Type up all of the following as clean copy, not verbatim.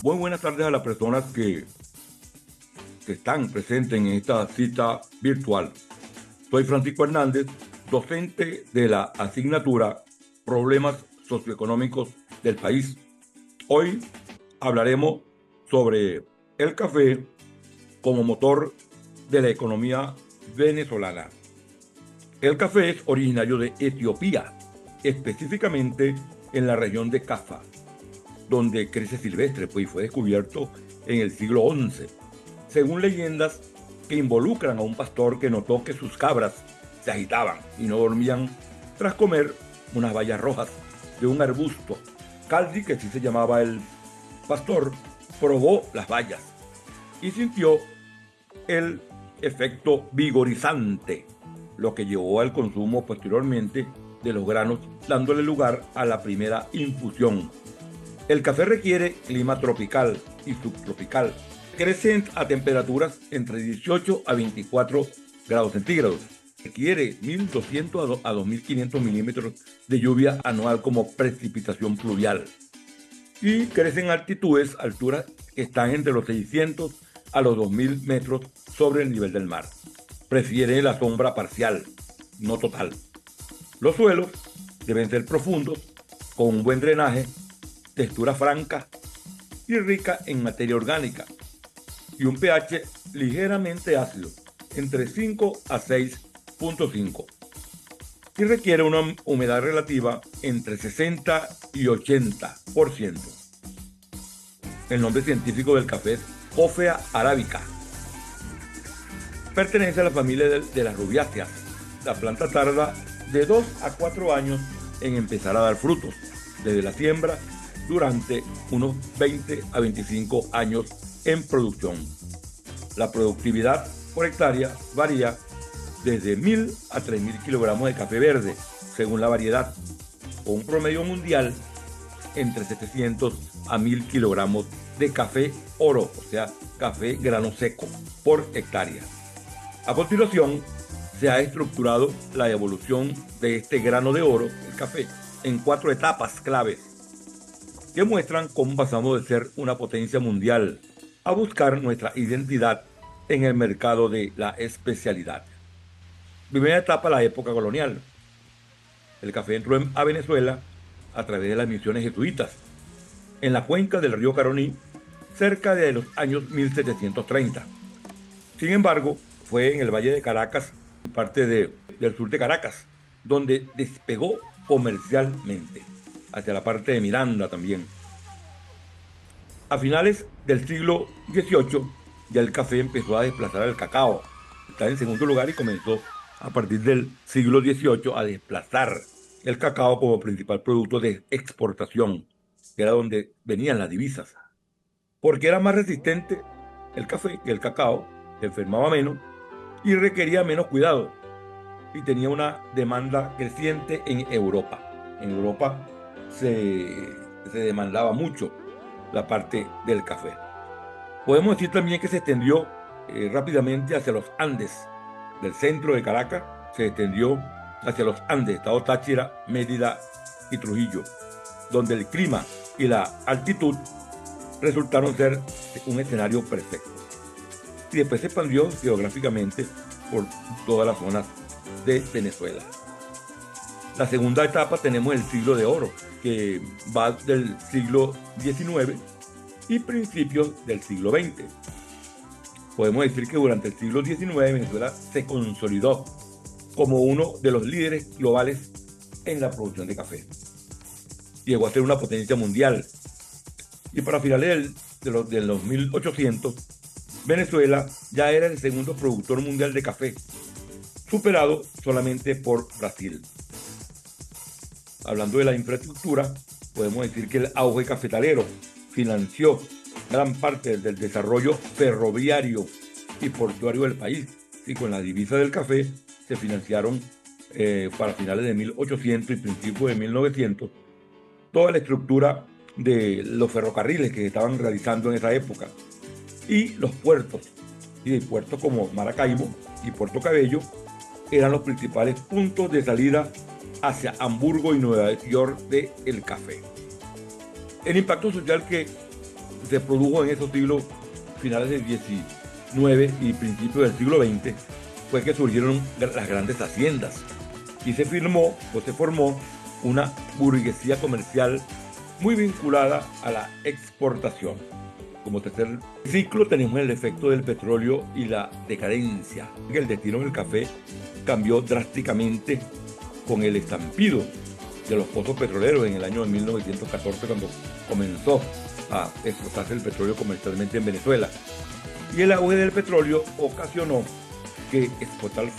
Muy buenas tardes a las personas que están presentes en esta cita virtual. Soy Francisco Hernández, docente de la asignatura Problemas Socioeconómicos del País. Hoy hablaremos sobre el café como motor de la economía venezolana. El café es originario de Etiopía, específicamente en la región de Cafa, donde crece silvestre, pues fue descubierto en el siglo XI, según leyendas que involucran a un pastor que notó que sus cabras se agitaban y no dormían tras comer unas bayas rojas de un arbusto. Caldi, que así se llamaba el pastor, probó las bayas y sintió el efecto vigorizante, lo que llevó al consumo posteriormente de los granos, dándole lugar a la primera infusión. El café requiere clima tropical y subtropical. Crece a temperaturas entre 18 a 24 grados centígrados. Requiere 1.200 a 2.500 milímetros de lluvia anual como precipitación pluvial. Y crece en alturas que están entre los 600 a los 2.000 metros sobre el nivel del mar. Prefiere la sombra parcial, no total. Los suelos deben ser profundos, con un buen drenaje, textura franca y rica en materia orgánica, y un pH ligeramente ácido, entre 5 a 6.5, y requiere una humedad relativa entre 60 y 80%. El nombre científico del café es Coffea arabica. Pertenece a la familia de las rubiáceas. La planta tarda de 2 a 4 años en empezar a dar frutos, desde la siembra, durante unos 20 a 25 años en producción. La productividad por hectárea varía desde 1.000 a 3.000 kilogramos de café verde, según la variedad, con un promedio mundial entre 700 a 1.000 kilogramos de café oro, o sea, café grano seco, por hectárea. A continuación, se ha estructurado la evolución de este grano de oro, el café, en 4 etapas claves, que muestran cómo pasamos de ser una potencia mundial a buscar nuestra identidad en el mercado de la especialidad. Primera etapa, la época colonial. El café entró a Venezuela a través de las misiones jesuitas en la cuenca del río Caroní, cerca de los años 1730. Sin embargo, fue en el Valle de Caracas, parte del sur de Caracas, donde despegó comercialmente, hacia la parte de Miranda también. A finales del siglo XVIII, ya el café empezó a desplazar al cacao. Está en segundo lugar y comenzó a partir del siglo XVIII a desplazar el cacao como principal producto de exportación, que era donde venían las divisas. Porque era más resistente el café que el cacao, se enfermaba menos y requería menos cuidado, y tenía una demanda creciente en Europa. En Europa se demandaba mucho la parte del café. Podemos decir también que se extendió rápidamente hacia los Andes. Del centro de Caracas se extendió hacia los Andes, estado Táchira, Mérida y Trujillo, donde el clima y la altitud resultaron ser un escenario perfecto. Y después se expandió geográficamente por todas las zonas de Venezuela. La segunda etapa tenemos el siglo de oro, que va del siglo XIX y principios del siglo XX. Podemos decir que durante el siglo XIX Venezuela se consolidó como uno de los líderes globales en la producción de café. Llegó a ser una potencia mundial. Y para finales de los 1800, Venezuela ya era el segundo productor mundial de café, superado solamente por Brasil. Hablando de la infraestructura, podemos decir que el auge cafetalero financió gran parte del desarrollo ferroviario y portuario del país, y con la divisa del café se financiaron para finales de 1800 y principios de 1900 toda la estructura de los ferrocarriles que se estaban realizando en esa época, y los puertos, y puertos como Maracaibo y Puerto Cabello eran los principales puntos de salida hacia Hamburgo y Nueva York del café. El impacto social que se produjo en esos siglos finales del XIX y principios del siglo XX fue que surgieron las grandes haciendas y se formó una burguesía comercial muy vinculada a la exportación. Como tercer ciclo tenemos el efecto del petróleo y la decadencia. El destino del café cambió drásticamente con el estampido de los pozos petroleros en el año de 1914, cuando comenzó a explotarse el petróleo comercialmente en Venezuela. Y el auge del petróleo ocasionó que exportarlo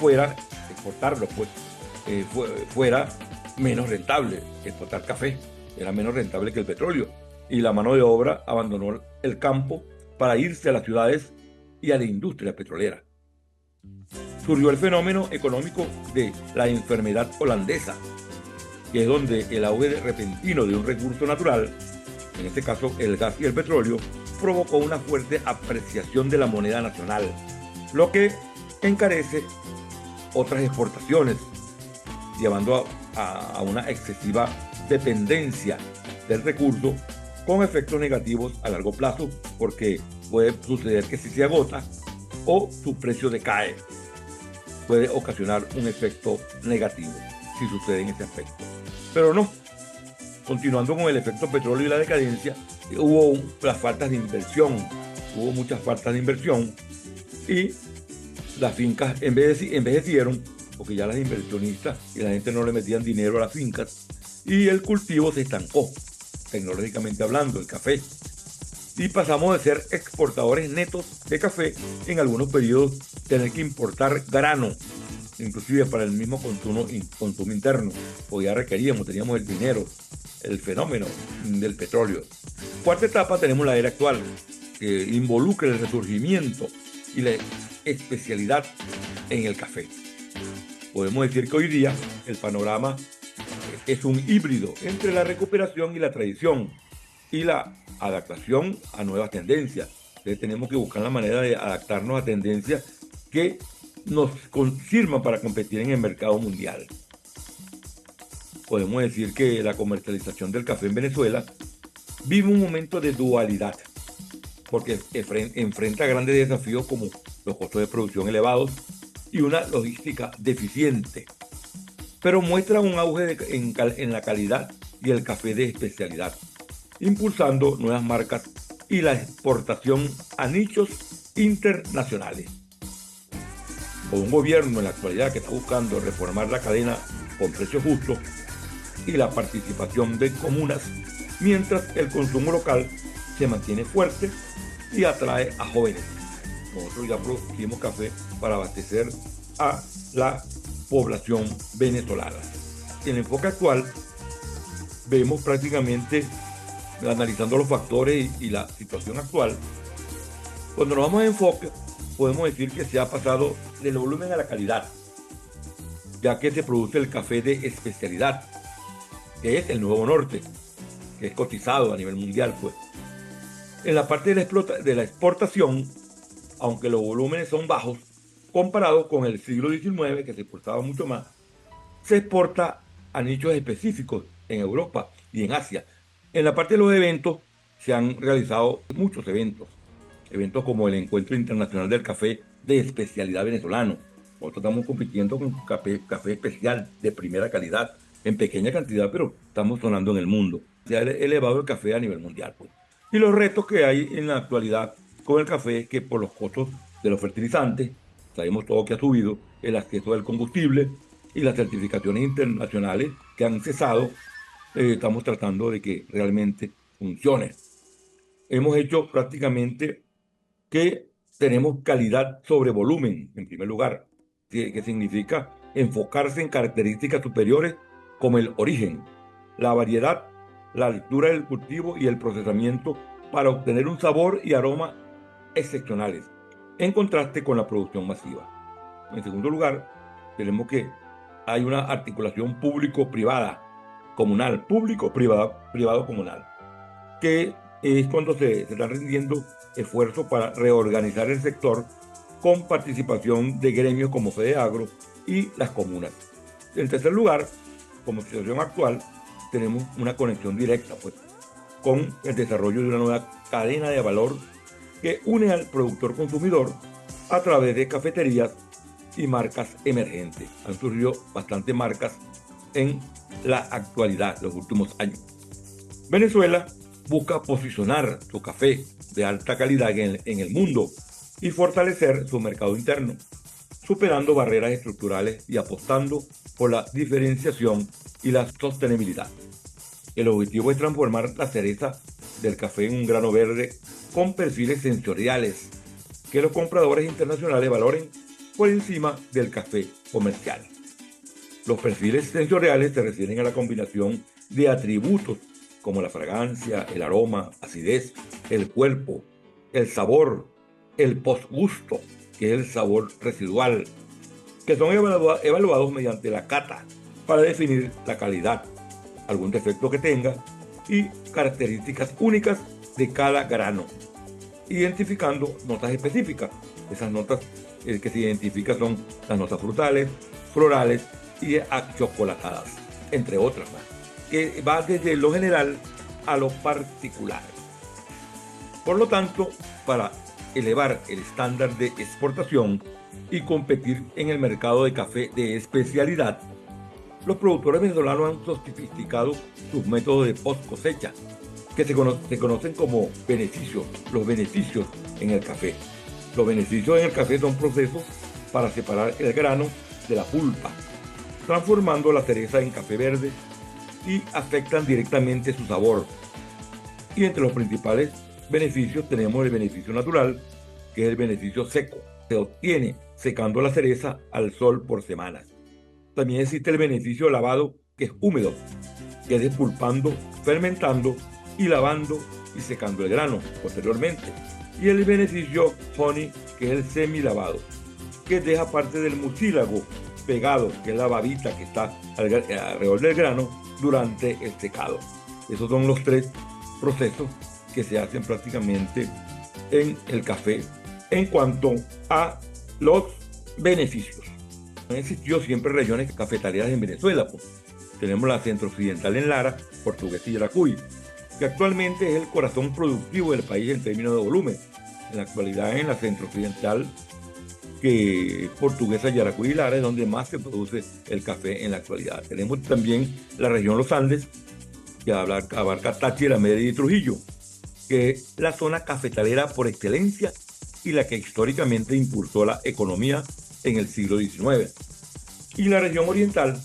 fuera menos rentable. Exportar café era menos rentable que el petróleo, y la mano de obra abandonó el campo para irse a las ciudades y a la industria petrolera. Surgió el fenómeno económico de la enfermedad holandesa, que es donde el auge repentino de un recurso natural, en este caso el gas y el petróleo, provocó una fuerte apreciación de la moneda nacional, lo que encarece otras exportaciones, llevando a una excesiva dependencia del recurso, con efectos negativos a largo plazo, porque puede suceder que si se agota o su precio decae, puede ocasionar un efecto negativo si sucede en ese aspecto. Pero no, continuando con el efecto petróleo y la decadencia, hubo las faltas de inversión, hubo muchas faltas de inversión, y las fincas envejecieron porque ya las inversionistas y la gente no le metían dinero a las fincas, y el cultivo se estancó, tecnológicamente hablando, el café. Y pasamos de ser exportadores netos de café, en algunos periodos tener que importar grano, inclusive para el mismo consumo interno, porque ya teníamos el dinero, el fenómeno del petróleo. Cuarta etapa, tenemos la era actual, que involucra el resurgimiento y la especialidad en el café. Podemos decir que hoy día el panorama es un híbrido entre la recuperación y la tradición, y la adaptación a nuevas tendencias. Entonces tenemos que buscar la manera de adaptarnos a tendencias que nos sirvan para competir en el mercado mundial. Podemos decir que la comercialización del café en Venezuela vive un momento de dualidad, porque enfrenta grandes desafíos como los costos de producción elevados y una logística deficiente, pero muestra un auge en la calidad y el café de especialidad, impulsando nuevas marcas y la exportación a nichos internacionales. Con un gobierno en la actualidad que está buscando reformar la cadena con precios justos y la participación de comunas, mientras el consumo local se mantiene fuerte y atrae a jóvenes. Nosotros ya producimos café para abastecer a la población venezolana. En el enfoque actual vemos prácticamente, analizando los factores y la situación actual, cuando nos vamos a enfoque, podemos decir que se ha pasado del volumen a la calidad, ya que se produce el café de especialidad, que es el nuevo norte, que es cotizado a nivel mundial, pues. En la parte de la exportación, aunque los volúmenes son bajos, comparados con el siglo XIX, que se exportaba mucho más, se exporta a nichos específicos en Europa y en Asia. En la parte de los eventos, se han realizado muchos eventos como el Encuentro Internacional del Café de Especialidad Venezolano. Nosotros estamos compitiendo con café especial de primera calidad, en pequeña cantidad, pero estamos sonando en el mundo. Se ha elevado el café a nivel mundial, pues. Y los retos que hay en la actualidad con el café es que por los costos de los fertilizantes, sabemos todo que ha subido, el acceso del combustible y las certificaciones internacionales que han cesado, estamos tratando de que realmente funcione. Hemos hecho prácticamente que tenemos calidad sobre volumen, en primer lugar, que significa enfocarse en características superiores como el origen, la variedad, la altura del cultivo y el procesamiento para obtener un sabor y aroma excepcionales, en contraste con la producción masiva. En segundo lugar, tenemos que hay una articulación público-privada, comunal, público-privado-comunal, que es cuando se están rindiendo esfuerzos para reorganizar el sector con participación de gremios como FEDEAGRO y las comunas. En tercer lugar, como situación actual, tenemos una conexión directa, pues, con el desarrollo de una nueva cadena de valor que une al productor consumidor a través de cafeterías y marcas emergentes. Han surgido bastantes marcas en la actualidad, los últimos años. Venezuela busca posicionar su café de alta calidad en el mundo y fortalecer su mercado interno, superando barreras estructurales y apostando por la diferenciación y la sostenibilidad. El objetivo es transformar la cereza del café en un grano verde con perfiles sensoriales que los compradores internacionales valoren por encima del café comercial. Los perfiles sensoriales se refieren a la combinación de atributos como la fragancia, el aroma, acidez, el cuerpo, el sabor, el postgusto, que es el sabor residual, que son evaluados mediante la cata para definir la calidad, algún defecto que tenga y características únicas de cada grano, identificando notas específicas. Esas notas que se identifican son las notas frutales, florales y achocolatadas, entre otras más, que va desde lo general a lo particular. Por lo tanto, para elevar el estándar de exportación y competir en el mercado de café de especialidad, los productores venezolanos han sofisticado sus métodos de post cosecha, que se conocen como beneficios, los beneficios en el café. Los beneficios en el café son procesos para separar el grano de la pulpa, transformando la cereza en café verde y afectan directamente su sabor. Y entre los principales beneficios tenemos el beneficio natural, que es el beneficio seco. Se obtiene secando la cereza al sol por semanas. También existe el beneficio lavado, que es húmedo, que es despulpando, fermentando y lavando y secando el grano posteriormente. Y el beneficio honey, que es el semilavado, que deja parte del mucílago pegado, que es la babita que está alrededor del grano durante el secado. Esos son los tres procesos que se hacen prácticamente en el café en cuanto a los beneficios. Han existido siempre regiones cafetaleras en Venezuela, pues. Tenemos la centro-occidental en Lara, Portuguesa y Yaracuy, que actualmente es el corazón productivo del país en términos de volumen. En la actualidad, en la centro-occidental, que Portuguesa, Yaracuy y Lara, es donde más se produce el café en la actualidad. Tenemos también la región Los Andes, que abarca Táchira, Mérida y Trujillo, que es la zona cafetalera por excelencia y la que históricamente impulsó la economía en el siglo XIX. Y la región oriental,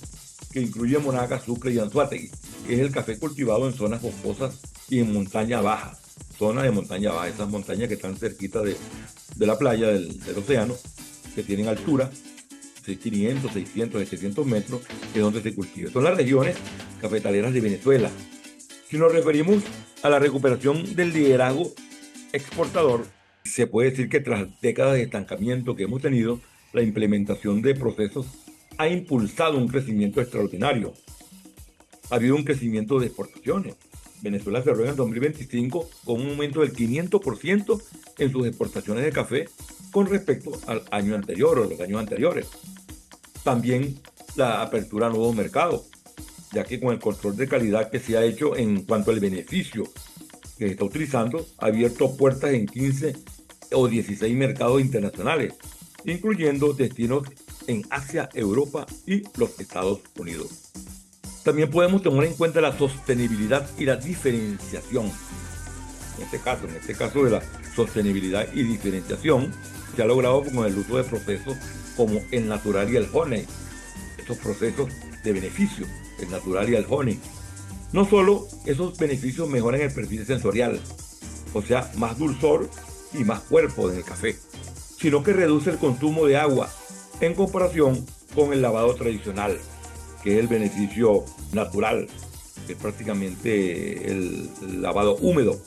que incluye Monagas, Sucre y Anzoátegui, que es el café cultivado en zonas boscosas y en montaña baja. Zonas de montaña baja, esas montañas que están cerquita de la playa, del océano, que tienen altura, 500, 600, 700 metros, que es donde se cultiva. Son las regiones cafetaleras de Venezuela. Si nos referimos a la recuperación del liderazgo exportador, se puede decir que tras décadas de estancamiento que hemos tenido, la implementación de procesos ha impulsado un crecimiento extraordinario. Ha habido un crecimiento de exportaciones. Venezuela cerró en el 2025 con un aumento del 500% en sus exportaciones de café con respecto al año anterior o los años anteriores. También la apertura a nuevos mercados, ya que con el control de calidad que se ha hecho en cuanto al beneficio que se está utilizando, ha abierto puertas en 15 o 16 mercados internacionales, incluyendo destinos en Asia, Europa y los Estados Unidos. También podemos tomar en cuenta la sostenibilidad y la diferenciación. En este caso de la sostenibilidad y diferenciación, se ha logrado con el uso de procesos como el natural y el honey. Estos procesos de beneficio, el natural y el honey. No solo esos beneficios mejoran el perfil sensorial, o sea, más dulzor y más cuerpo en el café, sino que reduce el consumo de agua en comparación con el lavado tradicional, que es el beneficio natural, que es prácticamente el lavado húmedo.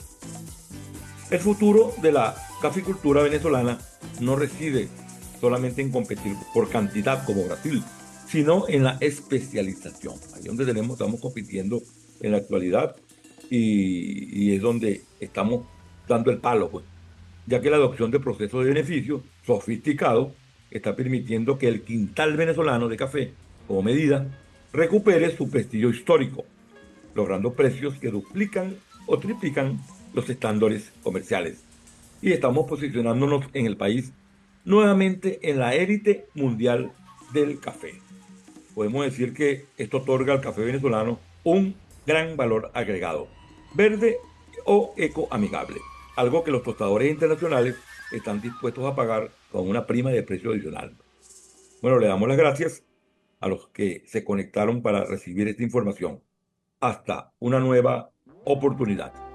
El futuro de la caficultura venezolana no reside solamente en competir por cantidad como Brasil, sino en la especialización. Ahí es donde estamos compitiendo en la actualidad y es donde estamos dando el palo, pues, ya que la adopción de procesos de beneficio sofisticados está permitiendo que el quintal venezolano de café, como medida, recupere su prestigio histórico, logrando precios que duplican o triplican los estándares comerciales y estamos posicionándonos en el país nuevamente en la élite mundial del café. Podemos decir que esto otorga al café venezolano un gran valor agregado, verde o ecoamigable, algo que los tostadores internacionales están dispuestos a pagar con una prima de precio adicional. Bueno, le damos las gracias a los que se conectaron para recibir esta información. Hasta una nueva oportunidad.